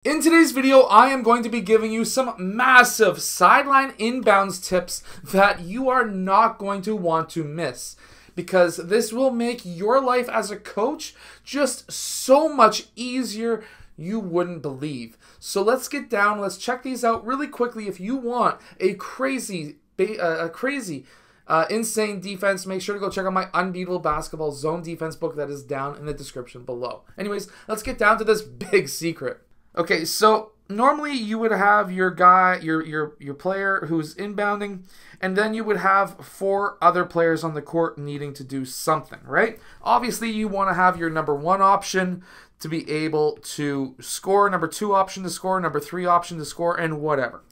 In today's video, I am going to be giving you some massive sideline inbounds tips that you are not going to want to miss, because this will make your life as a coach just so much easier you wouldn't believe. So let's get down, let's check these out really quickly. If you want a crazy insane defense, make sure to go check out my Unbeatable Basketball Zone Defense book that is down in the description below. Anyways, let's get down to this big secret. Okay, so normally you would have your guy, your player who's inbounding, and then you would have 4 other players on the court needing to do something, right? Obviously, you want to have your number 1 option to be able to score, number 2 option to score, number 3 option to score, and whatever.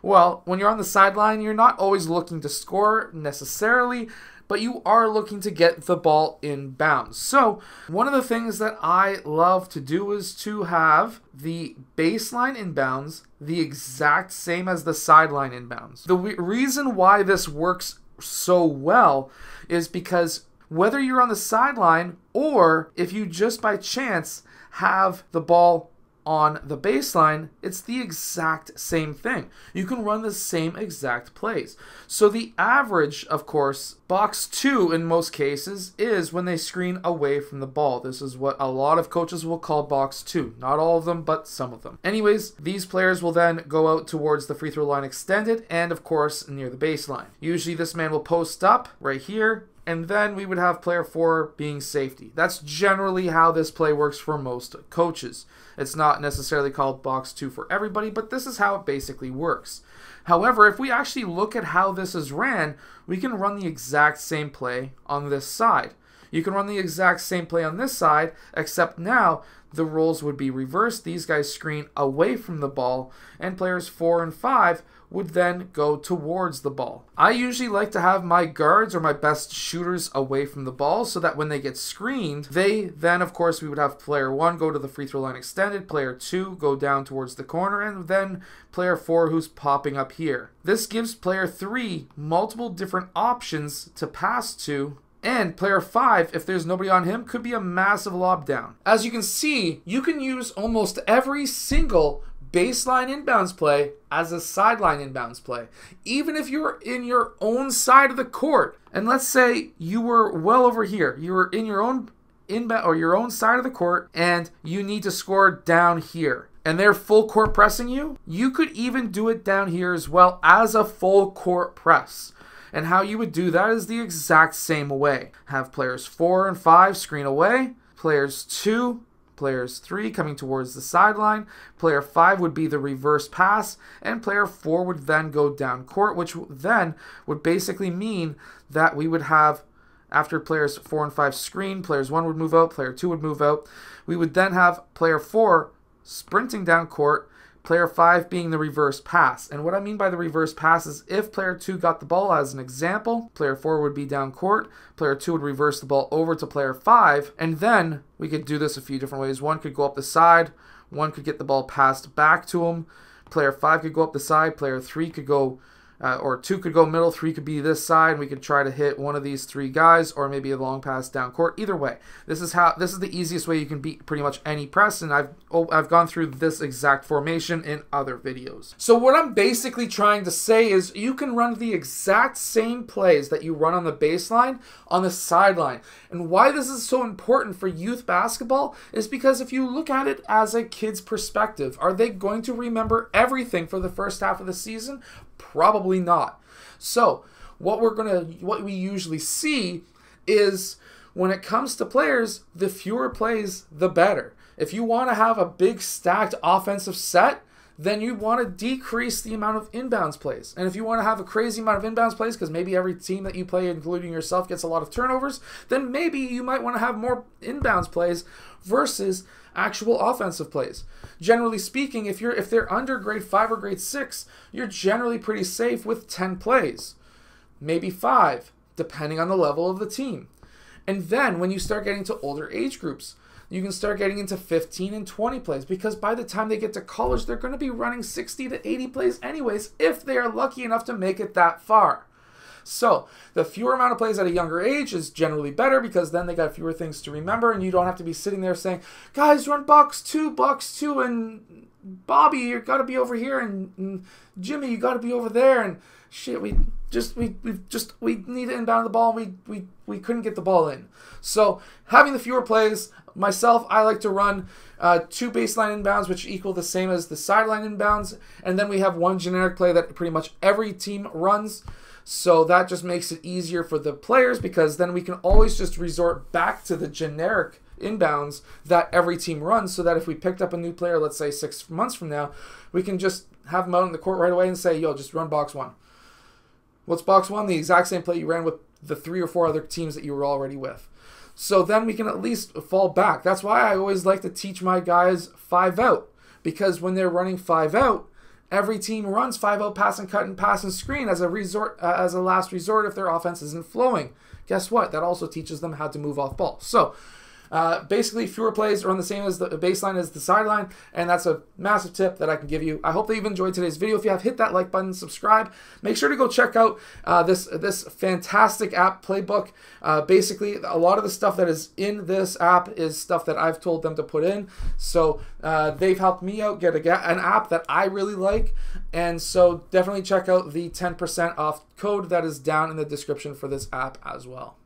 Well, when you're on the sideline, you're not always looking to score necessarily, but you are looking to get the ball in bounds. So one of the things that I love to do is to have the baseline inbounds the exact same as the sideline inbounds. The reason why this works so well is because whether you're on the sideline or if you just by chance have the ball on the baseline, it's the exact same thing. You can run the same exact plays. So the average, of course, box 2 in most cases is when they screen away from the ball. This is what a lot of coaches will call box 2. Not all of them, but some of them. Anyways, these players will then go out towards the free throw line extended and, of course, near the baseline. Usually this man will post up right here, and then we would have player 4 being safety. That's generally how this play works for most coaches. It's not necessarily called box 2 for everybody, but this is how it basically works. However, if we actually look at how this is ran, we can run the exact same play on this side. You can run the exact same play on this side, except now the roles would be reversed. These guys screen away from the ball, and players 4 and 5 would then go towards the ball. I usually like to have my guards or my best shooters away from the ball so that when they get screened, they then, of course, we would have player 1 go to the free throw line extended, player 2 go down towards the corner, and then player 4 who's popping up here. This gives player 3 multiple different options to pass to, and player 5, if there's nobody on him, could be a massive lob down. As you can see, you can use almost every single baseline inbounds play as a sideline inbounds play, even if you're in your own side of the court. And let's say you were well over here, you were in your own inbound or your own side of the court, and you need to score down here, and they're full court pressing you. You could even do it down here as well as a full court press. And how you would do that is the exact same way. Have players 4 and 5 screen away, players 2, players 3 coming towards the sideline, player 5 would be the reverse pass, and player 4 would then go down court, which then would basically mean that we would have, after players 4 and 5 screen, players 1 would move out, player 2 would move out. We would then have player 4 sprinting down court, player 5 being the reverse pass. And what I mean by the reverse pass is if player 2 got the ball, as an example, player 4 would be down court, player 2 would reverse the ball over to player 5, and then we could do this a few different ways. 1 could go up the side, 1 could get the ball passed back to him, player 5 could go up the side, player 3 could go, or 2 could go middle, 3 could be this side, and we could try to hit one of these 3 guys, or maybe a long pass down court. Either way, this is the easiest way you can beat pretty much any press, and I've gone through this exact formation in other videos. So what I'm basically trying to say is you can run the exact same plays that you run on the baseline on the sideline. And why this is so important for youth basketball is because if you look at it as a kid's perspective, are they going to remember everything for the first half of the season? Probably not. So what we usually see is when it comes to players, the fewer plays, the better. If you want to have a big stacked offensive set, then you want to decrease the amount of inbounds plays. And if you want to have a crazy amount of inbounds plays, because maybe every team that you play, including yourself, gets a lot of turnovers, then maybe you might want to have more inbounds plays versus actual offensive plays. Generally speaking, if they're under grade 5 or grade 6, you're generally pretty safe with 10 plays. Maybe 5, depending on the level of the team. And then when you start getting to older age groups, you can start getting into 15 and 20 plays, because by the time they get to college, they're going to be running 60 to 80 plays anyways, if they are lucky enough to make it that far. So the fewer amount of plays at a younger age is generally better, because then they got fewer things to remember, and you don't have to be sitting there saying, guys, run box two, and Bobby, you got to be over here, and Jimmy, you got to be over there, and shit, we need to inbound the ball, and we couldn't get the ball in. So having the fewer plays, myself, I like to run 2 baseline inbounds, which equal the same as the sideline inbounds, and then we have 1 generic play that pretty much every team runs. So that just makes it easier for the players, because then we can always just resort back to the generic inbounds that every team runs, so that if we picked up a new player, let's say 6 months from now, we can just have them out in the court right away and say, yo, just run box 1. What's box 1? The exact same play you ran with the 3 or 4 other teams that you were already with. So then we can at least fall back. That's why I always like to teach my guys 5 out, because when they're running 5 out, every team runs 5 out, pass and cut and pass and screen as a last resort if their offense isn't flowing. Guess what? That also teaches them how to move off ball. So basically, fewer plays run the same as the baseline as the sideline, and that's a massive tip that I can give you. I hope that you've enjoyed today's video. If you have, hit that like button, subscribe. Make sure to go check out this fantastic app, Playbook. Basically, a lot of the stuff that is in this app is stuff that I've told them to put in. So they've helped me out get an app that I really like, and so definitely check out the 10% off code that is down in the description for this app as well.